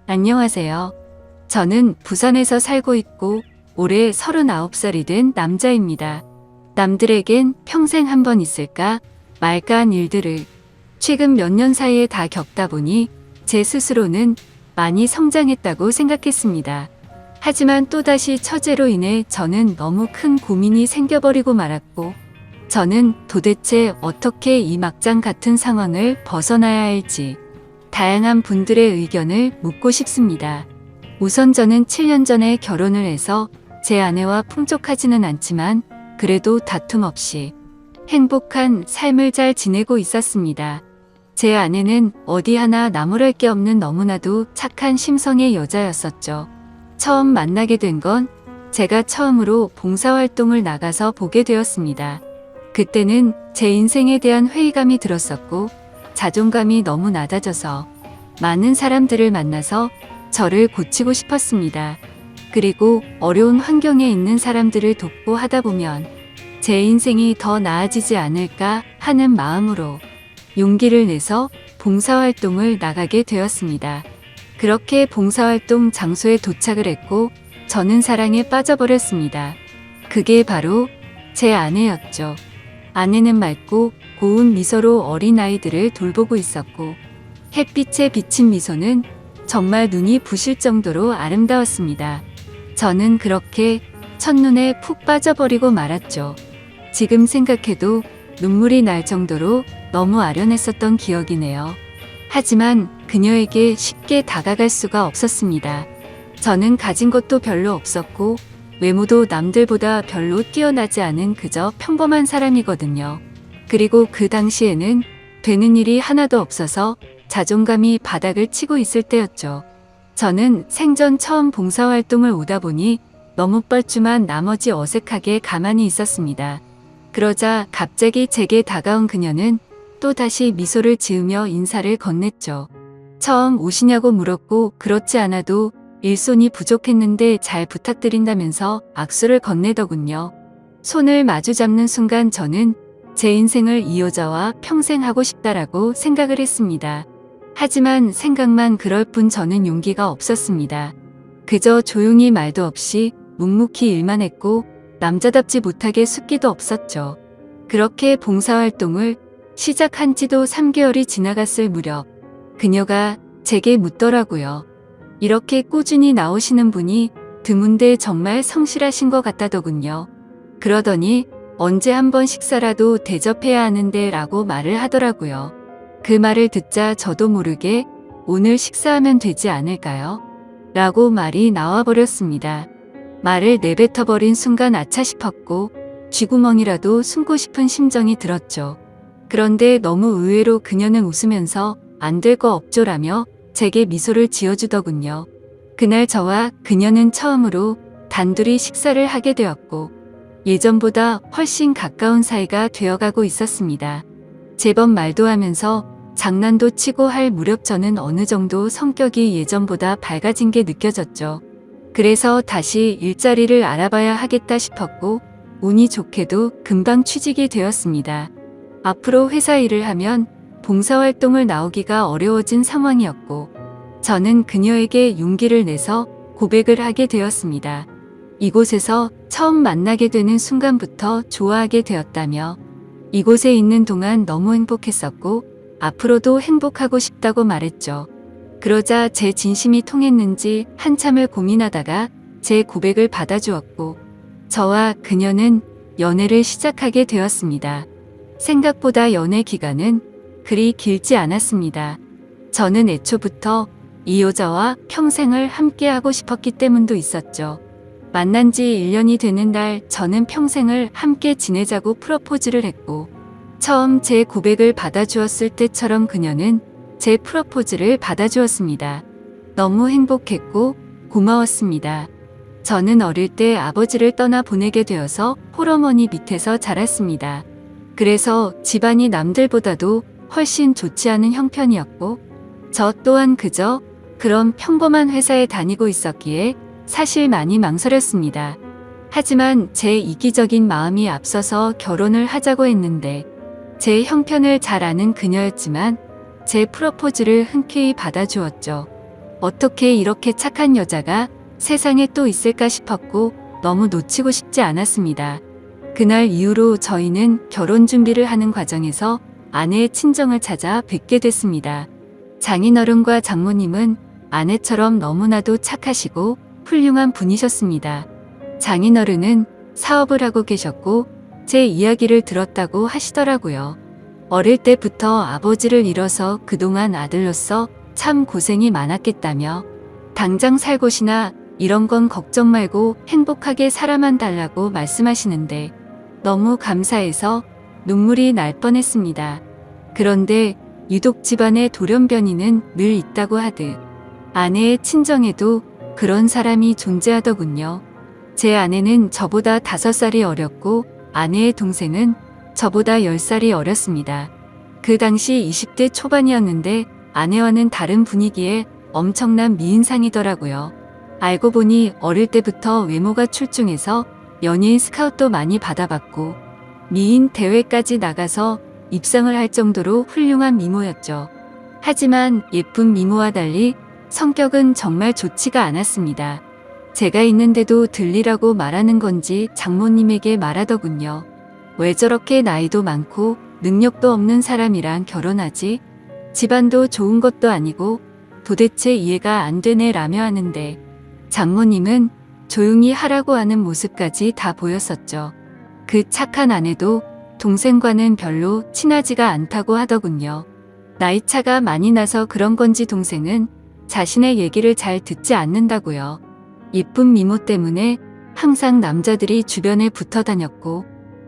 안녕하세요. 저는 부산에서 살고 있고 올해 39살이 된 남자입니다. 남들에겐 평생 한 번 있을까 말까 한 일들을 최근 몇 년 사이에 다 겪다 보니 제 스스로는 많이 성장했다고 생각했습니다. 하지만 또다시 처제로 인해 저는 너무 큰 고민이 생겨버리고 말았고, 저는 도대체 어떻게 이 막장 같은 상황을 벗어나야 할지 다양한 분들의 의견을 묻고 싶습니다. 우선 저는 7년 전에 결혼을 해서 제 아내와 풍족하지는 않지만 그래도 다툼 없이 행복한 삶을 잘 지내고 있었습니다. 제 아내는 어디 하나 나무랄 게 없는 너무나도 착한 심성의 여자였었죠. 처음 만나게 된 건 제가 처음으로 봉사활동을 나가서 보게 되었습니다. 그때는 제 인생에 대한 회의감이 들었었고 자존감이 너무 낮아져서 많은 사람들을 만나서 저를 고치고 싶었습니다. 그리고 어려운 환경에 있는 사람들을 돕고 하다 보면 제 인생이 더 나아지지 않을까 하는 마음으로 용기를 내서 봉사활동을 나가게 되었습니다. 그렇게 봉사활동 장소에 도착을 했고 저는 사랑에 빠져버렸습니다. 그게 바로 제 아내였죠. 아내는 맑고 고운 미소로 어린아이들을 돌보고 있었고 햇빛에 비친 미소는 정말 눈이 부실 정도로 아름다웠습니다. 저는 그렇게 첫눈에 푹 빠져버리고 말았죠. 지금 생각해도 눈물이 날 정도로 너무 아련했었던 기억이네요. 하지만 그녀에게 쉽게 다가갈 수가 없었습니다. 저는 가진 것도 별로 없었고 외모도 남들보다 별로 뛰어나지 않은 그저 평범한 사람이거든요. 그리고 그 당시에는 되는 일이 하나도 없어서 자존감이 바닥을 치고 있을 때였죠. 저는 생전 처음 봉사활동을 오다 보니 너무 뻘쭘한 나머지 어색하게 가만히 있었습니다. 그러자 갑자기 제게 다가온 그녀는 또다시 미소를 지으며 인사를 건넸죠. 처음 오시냐고 물었고 그렇지 않아도 일손이 부족했는데 잘 부탁드린다면서 악수를 건네더군요. 손을 마주 잡는 순간 저는 제 인생을 이 여자와 평생 하고 싶다라고 생각을 했습니다. 하지만 생각만 그럴 뿐 저는 용기가 없었습니다. 그저 조용히 말도 없이 묵묵히 일만 했고 남자답지 못하게 숫기도 없었죠. 그렇게 봉사활동을 시작한 지도 3개월이 지나갔을 무렵 그녀가 제게 묻더라고요. 이렇게 꾸준히 나오시는 분이 드문데 정말 성실하신 것 같다더군요. 그러더니 언제 한번 식사라도 대접해야 하는데 라고 말을 하더라고요. 그 말을 듣자 저도 모르게 오늘 식사하면 되지 않을까요? 라고 말이 나와버렸습니다. 말을 내뱉어버린 순간 아차 싶었고 쥐구멍이라도 숨고 싶은 심정이 들었죠. 그런데 너무 의외로 그녀는 웃으면서 안 될 거 없죠라며 제게 미소를 지어주더군요. 그날 저와 그녀는 처음으로 단둘이 식사를 하게 되었고 예전보다 훨씬 가까운 사이가 되어가고 있었습니다. 제법 말도 하면서 장난도 치고 할 무렵 저는 어느 정도 성격이 예전보다 밝아진 게 느껴졌죠. 그래서 다시 일자리를 알아봐야 하겠다 싶었고 운이 좋게도 금방 취직이 되었습니다. 앞으로 회사 일을 하면 봉사활동을 나오기가 어려워진 상황이었고 저는 그녀에게 용기를 내서 고백을 하게 되었습니다. 이곳에서 처음 만나게 되는 순간부터 좋아하게 되었다며 이곳에 있는 동안 너무 행복했었고 앞으로도 행복하고 싶다고 말했죠. 그러자 제 진심이 통했는지 한참을 고민하다가 제 고백을 받아주었고 저와 그녀는 연애를 시작하게 되었습니다. 생각보다 연애 기간은 그리 길지 않았습니다. 저는 애초부터 이 여자와 평생을 함께하고 싶었기 때문도 있었죠. 만난 지 1년이 되는 날 저는 평생을 함께 지내자고 프러포즈를 했고 처음 제 고백을 받아주었을 때처럼 그녀는 제 프러포즈를 받아주었습니다. 너무 행복했고 고마웠습니다. 저는 어릴 때 아버지를 떠나 보내게 되어서 홀어머니 밑에서 자랐습니다. 그래서 집안이 남들보다도 훨씬 좋지 않은 형편이었고 저 또한 그저 그런 평범한 회사에 다니고 있었기에 사실 많이 망설였습니다. 하지만 제 이기적인 마음이 앞서서 결혼을 하자고 했는데 제 형편을 잘 아는 그녀였지만 제 프러포즈를 흔쾌히 받아주었죠. 어떻게 이렇게 착한 여자가 세상에 또 있을까 싶었고 너무 놓치고 싶지 않았습니다. 그날 이후로 저희는 결혼 준비를 하는 과정에서 아내의 친정을 찾아 뵙게 됐습니다. 장인어른과 장모님은 아내처럼 너무나도 착하시고 훌륭한 분이셨습니다. 장인어른은 사업을 하고 계셨고 제 이야기를 들었다고 하시더라고요. 어릴 때부터 아버지를 잃어서 그동안 아들로서 참 고생이 많았겠다며 당장 살 곳이나 이런 건 걱정 말고 행복하게 살아만 달라고 말씀하시는데 너무 감사해서 눈물이 날 뻔했습니다. 그런데 유독 집안의 돌연변이는 늘 있다고 하듯 아내의 친정에도 그런 사람이 존재하더군요. 제 아내는 저보다 5살이 어렸고 아내의 동생은 저보다 10살이 어렸습니다. 그 당시 20대 초반이었는데 아내와는 다른 분위기에 엄청난 미인상이더라고요. 알고 보니 어릴 때부터 외모가 출중해서 연예인 스카웃도 많이 받아봤고 미인 대회까지 나가서 입상을 할 정도로 훌륭한 미모였죠. 하지만 예쁜 미모와 달리 성격은 정말 좋지가 않았습니다. 제가 있는데도 들리라고 말하는 건지 장모님에게 말하더군요. 왜 저렇게 나이도 많고 능력도 없는 사람이랑 결혼하지? 집안도 좋은 것도 아니고 도대체 이해가 안 되네 라며 하는데 장모님은 조용히 하라고 하는 모습까지 다 보였었죠. 그 착한 아내도 동생과는 별로 친하지가 않다고 하더군요. 나이차가 많이 나서 그런 건지 동생은 자신의 얘기를 잘 듣지 않는다고요. 예쁜 미모 때문에 항상 남자들이 주변에 붙어 다녔고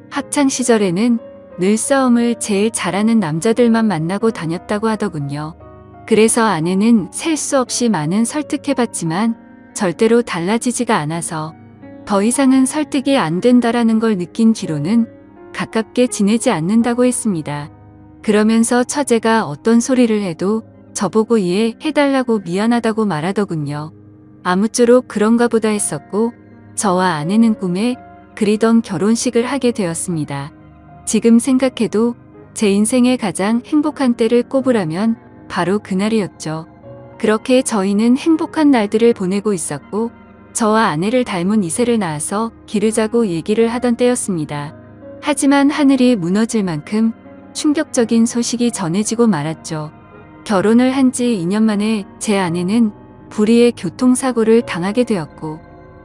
학창 시절에는 늘 싸움을 제일 잘하는 남자들만 만나고 다녔다고 하더군요. 그래서 아내는 셀 수 없이 많은 설득해봤지만 절대로 달라지지가 않아서 더 이상은 설득이 안 된다라는 걸 느낀 뒤로는 가깝게 지내지 않는다고 했습니다. 그러면서 처제가 어떤 소리를 해도 저보고 이해해달라고 미안하다고 말하더군요. 아무쪼록 그런가 보다 했었고 저와 아내는 꿈에 그리던 결혼식을 하게 되었습니다. 지금 생각해도 제 인생의 가장 행복한 때를 꼽으라면 바로 그날이었죠. 그렇게 저희는 행복한 날들을 보내고 있었고 저와 아내를 닮은 이세를 낳아서 기르자고 얘기를 하던 때였습니다. 하지만 하늘이 무너질 만큼 충격적인 소식이 전해지고 말았죠. 결혼을 한 지 2년 만에 제 아내는 불의의 교통사고를 당하게 되었고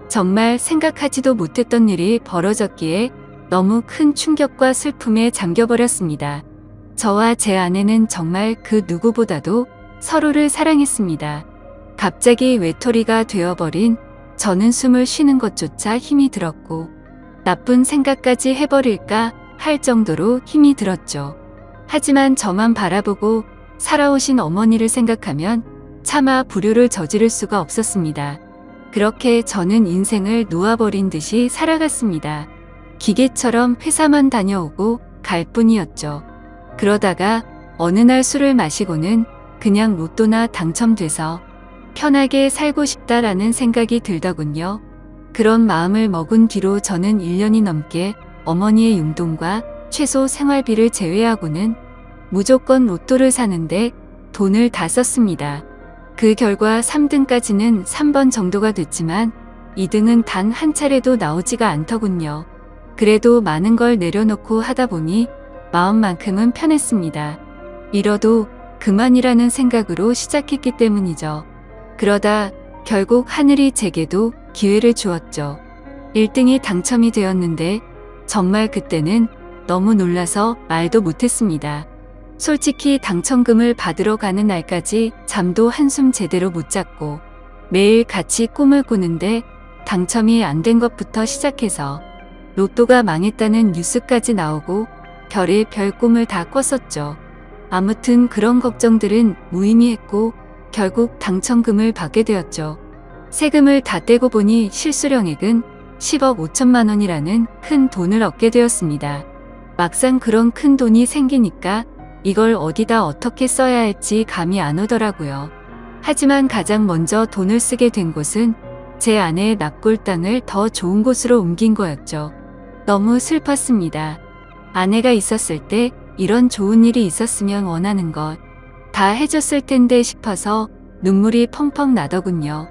정말 생각하지도 못했던 일이 벌어졌기에 너무 큰 충격과 슬픔에 잠겨버렸습니다. 저와 제 아내는 정말 그 누구보다도 서로를 사랑했습니다. 갑자기 외톨이가 되어버린 저는 숨을 쉬는 것조차 힘이 들었고 나쁜 생각까지 해버릴까 할 정도로 힘이 들었죠. 하지만 저만 바라보고 살아오신 어머니를 생각하면 차마 불효를 저지를 수가 없었습니다. 그렇게 저는 인생을 놓아버린 듯이 살아갔습니다. 기계처럼 회사만 다녀오고 갈 뿐이었죠. 그러다가 어느 날 술을 마시고는 그냥 로또나 당첨돼서 편하게 살고 싶다라는 생각이 들더군요. 그런 마음을 먹은 뒤로 저는 1년이 넘게 어머니의 용돈과 최소 생활비를 제외하고는 무조건 로또를 사는데 돈을 다 썼습니다. 그 결과 3등까지는 3번 정도가 됐지만 2등은 단 한 차례도 나오지가 않더군요. 그래도 많은 걸 내려놓고 하다 보니 마음만큼은 편했습니다. 잃어도 그만이라는 생각으로 시작했기 때문이죠. 그러다 결국 하늘이 제게도 기회를 주었죠. 1등이 당첨이 되었는데 정말 그때는 너무 놀라서 말도 못했습니다. 솔직히 당첨금을 받으러 가는 날까지 잠도 한숨 제대로 못 잤고 매일 같이 꿈을 꾸는데 당첨이 안 된 것부터 시작해서 로또가 망했다는 뉴스까지 나오고 별의 별 꿈을 다 꿨었죠. 아무튼 그런 걱정들은 무의미했고 결국 당첨금을 받게 되었죠. 세금을 다 떼고 보니 실수령액은 10억 5천만 원이라는 큰 돈을 얻게 되었습니다. 막상 그런 큰 돈이 생기니까 이걸 어디다 어떻게 써야 할지 감이 안 오더라고요. 하지만 가장 먼저 돈을 쓰게 된 곳은 제 아내의 납골 땅을 더 좋은 곳으로 옮긴 거였죠. 너무 슬펐습니다. 아내가 있었을 때 이런 좋은 일이 있었으면 원하는 것 다 해줬을 텐데 싶어서 눈물이 펑펑 나더군요.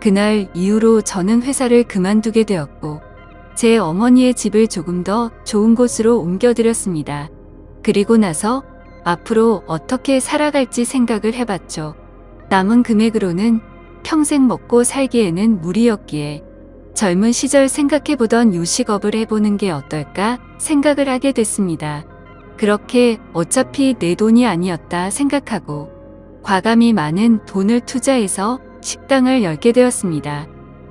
그날 이후로 저는 회사를 그만두게 되었고 제 어머니의 집을 조금 더 좋은 곳으로 옮겨드렸습니다. 그리고 나서 앞으로 어떻게 살아갈지 생각을 해봤죠. 남은 금액으로는 평생 먹고 살기에는 무리였기에 젊은 시절 생각해보던 요식업을 해보는 게 어떨까 생각을 하게 됐습니다. 그렇게 어차피 내 돈이 아니었다 생각하고 과감히 많은 돈을 투자해서 식당을 열게 되었습니다.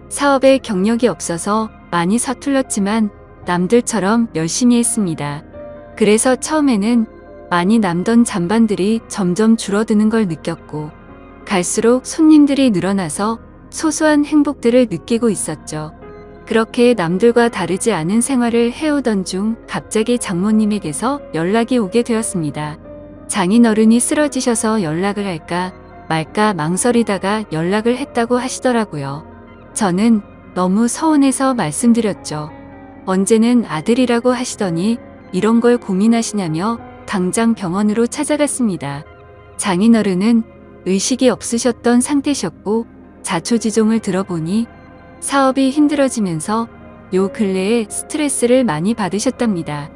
사업에 경력이 없어서 많이 서툴렀지만 남들처럼 열심히 했습니다. 그래서 처음에는 많이 남던 잔반들이 점점 줄어드는 걸 느꼈고 갈수록 손님들이 늘어나서 소소한 행복들을 느끼고 있었죠. 그렇게 남들과 다르지 않은 생활을 해오던 중 갑자기 장모님에게서 연락이 오게 되었습니다. 장인어른이 쓰러지셔서 연락을 할까 말까 망설이다가 연락을 했다고 하시더라고요. 저는 너무 서운해서 말씀드렸죠. 언제는 아들이라고 하시더니 이런 걸 고민하시냐며 당장 병원으로 찾아갔습니다. 장인어른은 의식이 없으셨던 상태셨고 자초지종을 들어보니 사업이 힘들어지면서 요 근래에 스트레스를 많이 받으셨답니다.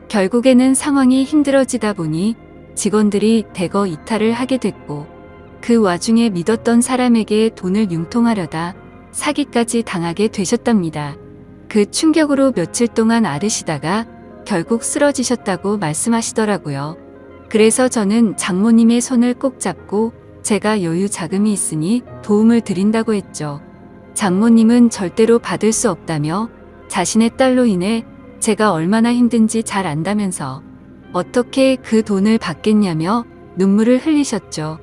결국에는 상황이 힘들어지다 보니 직원들이 대거 이탈을 하게 됐고 그 와중에 믿었던 사람에게 돈을 융통하려다 사기까지 당하게 되셨답니다. 그 충격으로 며칠 동안 앓으시다가 결국 쓰러지셨다고 말씀하시더라고요. 그래서 저는 장모님의 손을 꼭 잡고 제가 여유 자금이 있으니 도움을 드린다고 했죠. 장모님은 절대로 받을 수 없다며 자신의 딸로 인해 제가 얼마나 힘든지 잘 안다면서 어떻게 그 돈을 받겠냐며 눈물을 흘리셨죠.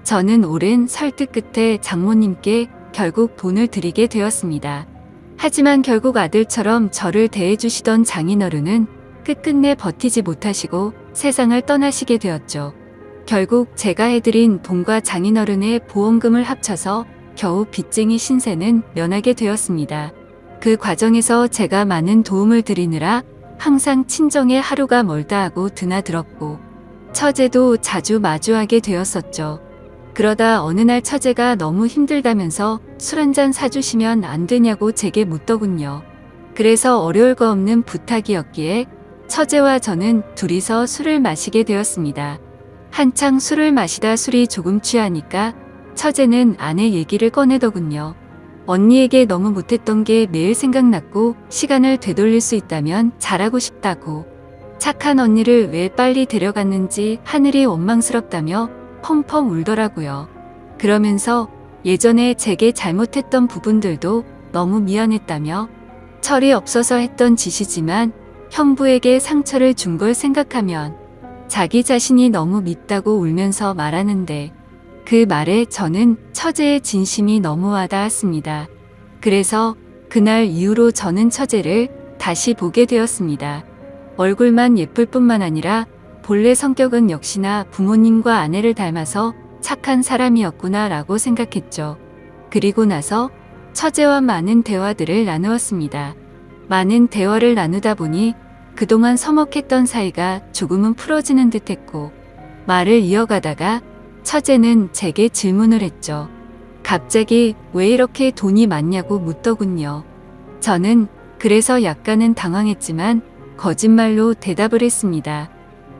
저는 오랜 설득 끝에 장모님께 결국 돈을 드리게 되었습니다. 하지만 결국 아들처럼 저를 대해주시던 장인어른은 끝끝내 버티지 못하시고 세상을 떠나시게 되었죠. 결국 제가 해드린 돈과 장인어른의 보험금을 합쳐서 겨우 빚쟁이 신세는 면하게 되었습니다. 그 과정에서 제가 많은 도움을 드리느라 항상 친정에 하루가 멀다 하고 드나들었고 처제도 자주 마주하게 되었었죠. 그러다 어느 날 처제가 너무 힘들다면서 술 한잔 사주시면 안 되냐고 제게 묻더군요. 그래서 어려울 거 없는 부탁이었기에 처제와 저는 둘이서 술을 마시게 되었습니다. 한창 술을 마시다 술이 조금 취하니까 처제는 아내 얘기를 꺼내더군요. 언니에게 너무 못했던 게 매일 생각났고 시간을 되돌릴 수 있다면 잘하고 싶다고. 착한 언니를 왜 빨리 데려갔는지 하늘이 원망스럽다며 펑펑 울더라고요. 그러면서 예전에 제게 잘못했던 부분들도 너무 미안했다며 철이 없어서 했던 짓이지만 형부에게 상처를 준 걸 생각하면 자기 자신이 너무 밉다고 울면서 말하는데 그 말에 저는 처제의 진심이 너무 와닿았습니다. 그래서 그날 이후로 저는 처제를 다시 보게 되었습니다. 얼굴만 예쁠 뿐만 아니라 본래 성격은 역시나 부모님과 아내를 닮아서 착한 사람이었구나 라고 생각했죠. 그리고 나서 처제와 많은 대화들을 나누었습니다. 많은 대화를 나누다 보니 그동안 서먹했던 사이가 조금은 풀어지는 듯했고 말을 이어가다가 처제는 제게 질문을 했죠. 갑자기 왜 이렇게 돈이 많냐고 묻더군요. 저는 그래서 약간은 당황했지만 거짓말로 대답을 했습니다.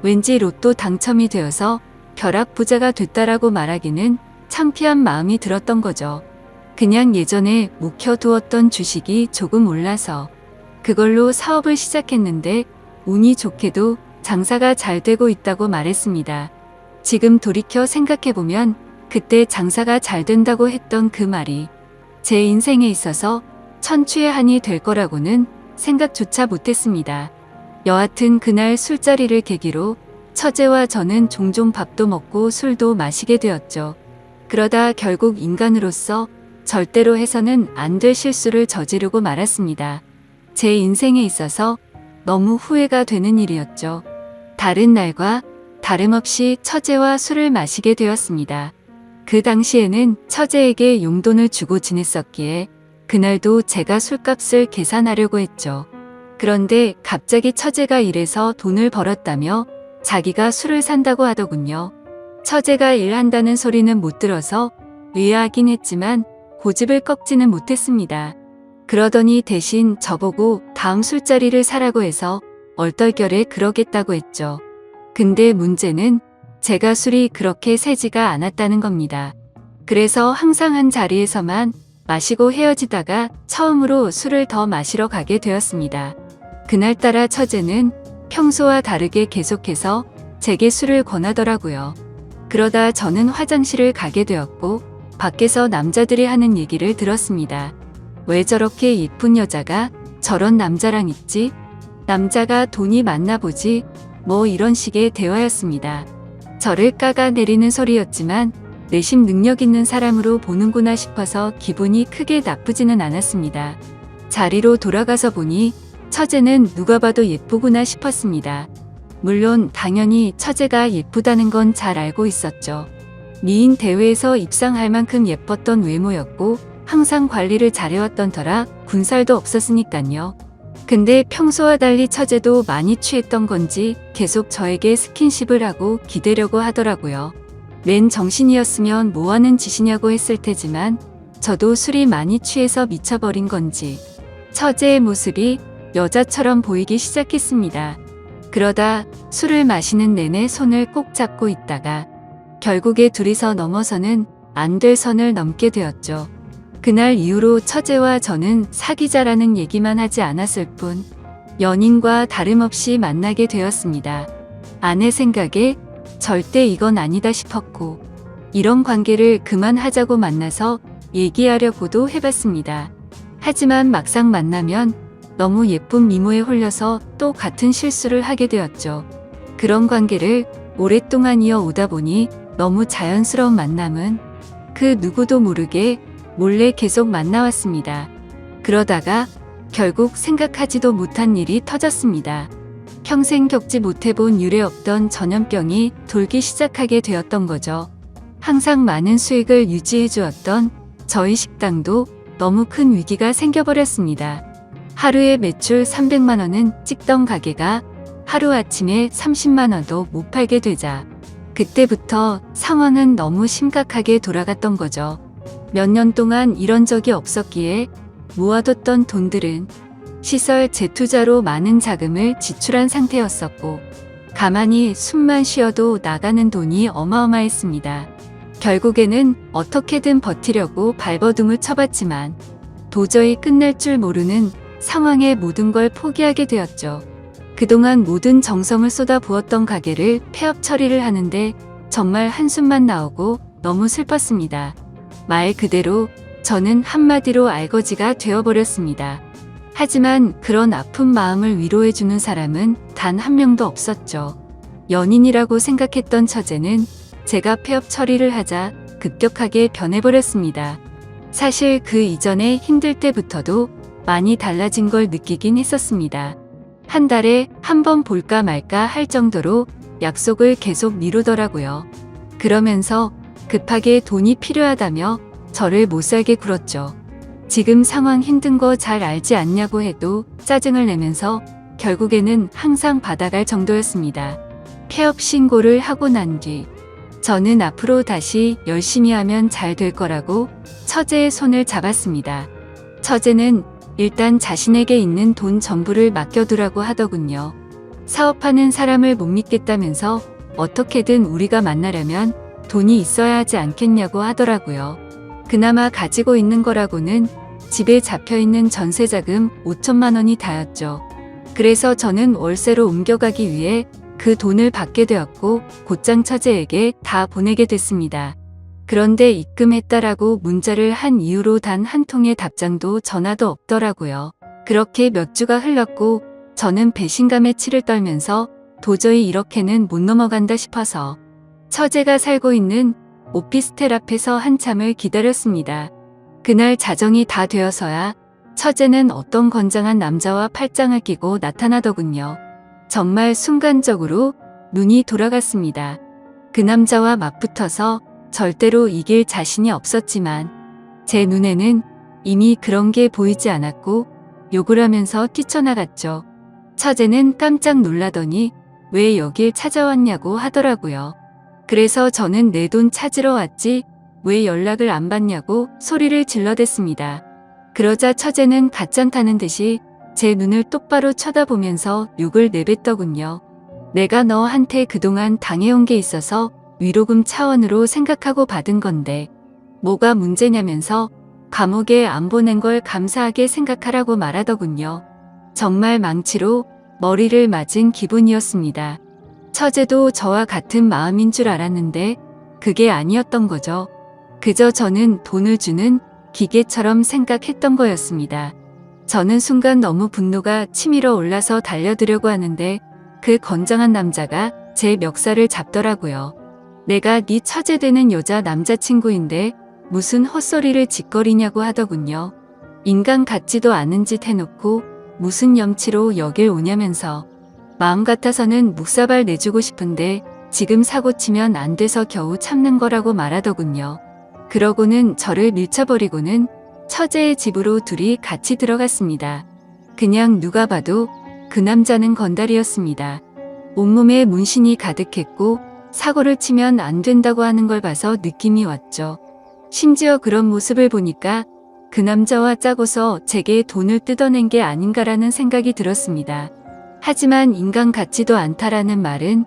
왠지 로또 당첨이 되어서 벼락부자가 됐다라고 말하기는 창피한 마음이 들었던 거죠. 그냥 예전에 묵혀두었던 주식이 조금 올라서 그걸로 사업을 시작했는데 운이 좋게도 장사가 잘 되고 있다고 말했습니다. 지금 돌이켜 생각해보면 그때 장사가 잘 된다고 했던 그 말이 제 인생에 있어서 천추의 한이 될 거라고는 생각조차 못했습니다. 여하튼 그날 술자리를 계기로 처제와 저는 종종 밥도 먹고 술도 마시게 되었죠. 그러다 결국 인간으로서 절대로 해서는 안 될 실수를 저지르고 말았습니다. 제 인생에 있어서 너무 후회가 되는 일이었죠. 다른 날과 다름없이 처제와 술을 마시게 되었습니다. 그 당시에는 처제에게 용돈을 주고 지냈었기에 그날도 제가 술값을 계산하려고 했죠. 그런데 갑자기 처제가 일해서 돈을 벌었다며 자기가 술을 산다고 하더군요. 처제가 일한다는 소리는 못 들어서 의아하긴 했지만 고집을 꺾지는 못했습니다. 그러더니 대신 저보고 다음 술자리를 사라고 해서 얼떨결에 그러겠다고 했죠. 근데 문제는 제가 술이 그렇게 세지가 않았다는 겁니다. 그래서 항상 한 자리에서만 마시고 헤어지다가 처음으로 술을 더 마시러 가게 되었습니다. 그날따라 처제는 평소와 다르게 계속해서 제게 술을 권하더라고요. 그러다 저는 화장실을 가게 되었고 밖에서 남자들이 하는 얘기를 들었습니다. 왜 저렇게 예쁜 여자가 저런 남자랑 있지? 남자가 돈이 많나 보지? 뭐 이런 식의 대화였습니다. 저를 깎아내리는 소리였지만 내심 능력 있는 사람으로 보는구나 싶어서 기분이 크게 나쁘지는 않았습니다. 자리로 돌아가서 보니 처제는 누가 봐도 예쁘구나 싶었습니다. 물론 당연히 처제가 예쁘다는 건 잘 알고 있었죠. 미인 대회에서 입상할 만큼 예뻤던 외모였고 항상 관리를 잘해왔던 터라 군살도 없었으니깐요. 근데 평소와 달리 처제도 많이 취했던 건지 계속 저에게 스킨십을 하고 기대려고 하더라고요. 맨 정신이었으면 뭐하는 짓이냐고 했을 테지만 저도 술이 많이 취해서 미쳐버린 건지 처제의 모습이 여자처럼 보이기 시작했습니다. 그러다 술을 마시는 내내 손을 꼭 잡고 있다가 결국에 둘이서 넘어서는 안 될 선을 넘게 되었죠. 그날 이후로 처제와 저는 사귀자라는 얘기만 하지 않았을 뿐 연인과 다름없이 만나게 되었습니다. 아내 생각에 절대 이건 아니다 싶었고 이런 관계를 그만하자고 만나서 얘기하려고도 해봤습니다. 하지만 막상 만나면 너무 예쁜 미모에 홀려서 또 같은 실수를 하게 되었죠. 그런 관계를 오랫동안 이어오다 보니 너무 자연스러운 만남은 그 누구도 모르게 몰래 계속 만나왔습니다. 그러다가 결국 생각하지도 못한 일이 터졌습니다. 평생 겪지 못해본 유례 없던 전염병이 돌기 시작하게 되었던 거죠. 항상 많은 수익을 유지해 주었던 저희 식당도 너무 큰 위기가 생겨버렸습니다. 하루에 매출 300만 원은 찍던 가게가 하루아침에 30만 원도 못 팔게 되자 그때부터 상황은 너무 심각하게 돌아갔던 거죠. 몇 년 동안 이런 적이 없었기에 모아뒀던 돈들은 시설 재투자로 많은 자금을 지출한 상태였었고 가만히 숨만 쉬어도 나가는 돈이 어마어마했습니다. 결국에는 어떻게든 버티려고 발버둥을 쳐봤지만 도저히 끝날 줄 모르는 상황에 모든 걸 포기하게 되었죠. 그동안 모든 정성을 쏟아부었던 가게를 폐업 처리를 하는데 정말 한숨만 나오고 너무 슬펐습니다. 말 그대로 저는 한마디로 알거지가 되어버렸습니다. 하지만 그런 아픈 마음을 위로해주는 사람은 단 한 명도 없었죠. 연인이라고 생각했던 처제는 제가 폐업 처리를 하자 급격하게 변해버렸습니다. 사실 그 이전에 힘들 때부터도 많이 달라진 걸 느끼긴 했었습니다. 한 달에 한 번 볼까 말까 할 정도로 약속을 계속 미루더라고요. 그러면서 급하게 돈이 필요하다며 저를 못살게 굴었죠. 지금 상황 힘든 거 잘 알지 않냐고 해도 짜증을 내면서 결국에는 항상 받아갈 정도였습니다. 폐업 신고를 하고 난 뒤 저는 앞으로 다시 열심히 하면 잘 될 거라고 처제의 손을 잡았습니다. 처제는 일단 자신에게 있는 돈 전부를 맡겨두라고 하더군요. 사업하는 사람을 못 믿겠다면서 어떻게든 우리가 만나려면 돈이 있어야 하지 않겠냐고 하더라고요. 그나마 가지고 있는 거라고는 집에 잡혀있는 전세자금 5천만 원이 다였죠. 그래서 저는 월세로 옮겨가기 위해 그 돈을 받게 되었고 곧장 처제에게 다 보내게 됐습니다. 그런데 입금했다라고 문자를 한 이후로 단 한 통의 답장도 전화도 없더라고요. 그렇게 몇 주가 흘렀고 저는 배신감에 치를 떨면서 도저히 이렇게는 못 넘어간다 싶어서 처제가 살고 있는 오피스텔 앞에서 한참을 기다렸습니다. 그날 자정이 다 되어서야 처제는 어떤 건장한 남자와 팔짱을 끼고 나타나더군요. 정말 순간적으로 눈이 돌아갔습니다. 그 남자와 맞붙어서 절대로 이길 자신이 없었지만 제 눈에는 이미 그런 게 보이지 않았고 욕을 하면서 뛰쳐나갔죠. 처제는 깜짝 놀라더니 왜 여길 찾아왔냐고 하더라고요. 그래서 저는 내 돈 찾으러 왔지 왜 연락을 안 받냐고 소리를 질러댔습니다. 그러자 처제는 가짠타는 듯이 제 눈을 똑바로 쳐다보면서 욕을 내뱉더군요. 내가 너한테 그동안 당해온 게 있어서 위로금 차원으로 생각하고 받은 건데 뭐가 문제냐면서 감옥에 안 보낸 걸 감사하게 생각하라고 말하더군요. 정말 망치로 머리를 맞은 기분이었습니다. 처제도 저와 같은 마음인 줄 알았는데 그게 아니었던 거죠. 그저 저는 돈을 주는 기계처럼 생각했던 거였습니다. 저는 순간 너무 분노가 치밀어 올라서 달려들려고 하는데 그 건장한 남자가 제 멱살을 잡더라고요. 내가 네 처제 되는 여자 남자친구인데 무슨 헛소리를 짓거리냐고 하더군요. 인간 같지도 않은 짓 해놓고 무슨 염치로 여길 오냐면서 마음 같아서는 묵사발 내주고 싶은데 지금 사고치면 안 돼서 겨우 참는 거라고 말하더군요. 그러고는 저를 밀쳐버리고는 처제의 집으로 둘이 같이 들어갔습니다. 그냥 누가 봐도 그 남자는 건달이었습니다. 온몸에 문신이 가득했고 사고를 치면 안 된다고 하는 걸 봐서 느낌이 왔죠. 심지어 그런 모습을 보니까 그 남자와 짜고서 제게 돈을 뜯어낸 게 아닌가라는 생각이 들었습니다. 하지만 인간 같지도 않다라는 말은